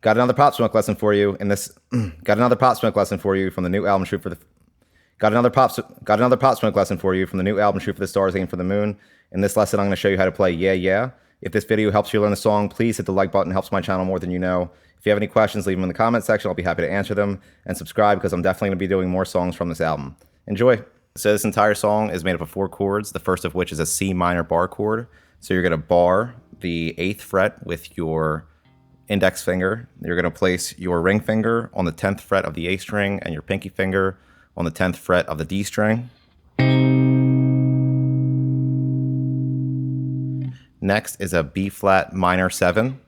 Got another popsmoke lesson for you in this. Got another popsmoke lesson for you from the new album Shoot for the. Got another popsmoke lesson for you from the new album Shoot for the Stars, Aim for the Moon. In this lesson, I'm going to show you how to play Yeah Yeah. If this video helps you learn the song, please hit the like button. It helps my channel more than you know. If you have any questions, leave them in the comment section. I'll be happy to answer them. And subscribe because I'm definitely going to be doing more songs from this album. Enjoy. So this entire song is made up of 4 chords, the first of which is a C minor bar chord. So you're going to bar the 8th fret with your index finger. You're going to place your ring finger on the 10th fret of the A string and your pinky finger on the 10th fret of the D string. Next is a B flat minor 7.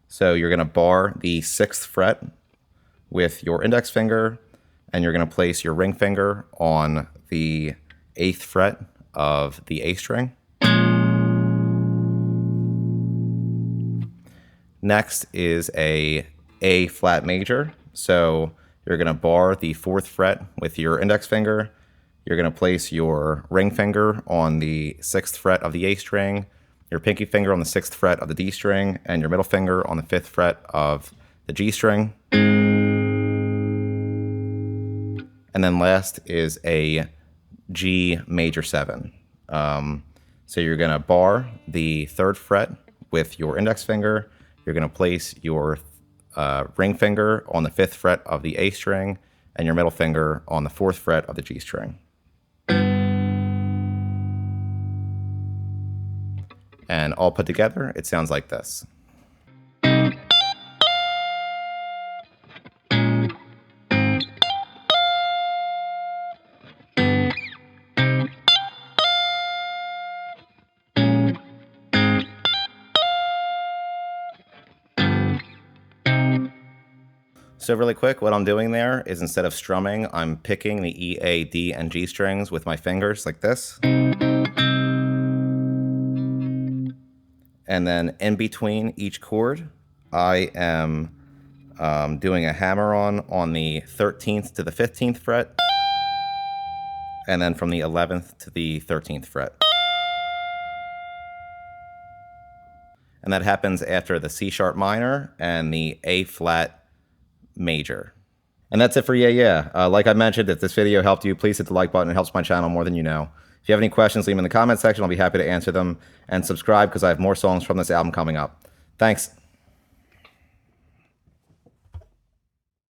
So you're going to bar the 6th fret with your index finger, and you're going to place your ring finger on the 8th fret of the A string. Next is a flat major. So you're going to bar the 4th fret with your index finger. You're going to place your ring finger on the 6th fret of the A string, your pinky finger on the 6th fret of the D string, and your middle finger on the 5th fret of the G string. And then last is a G major 7. So you're going to bar the 3rd fret with your index finger. You're going to place your ring finger on the 5th fret of the A string and your middle finger on the 4th fret of the G string. And all put together, it sounds like this. So really quick, what I'm doing there is instead of strumming, I'm picking the E, A, D, and G strings with my fingers like this. And then in between each chord, I am doing a hammer-on the 13th to the 15th fret, and then from the 11th to the 13th fret. And that happens after the C sharp minor and the A flat major. And that's it for Yeah Yeah. Like I mentioned, if this video helped you, please hit the like button. It helps my channel more than you know. If you have any questions, leave them in the comment section. I'll be happy to answer them. And subscribe because I have more songs from this album coming up. Thanks.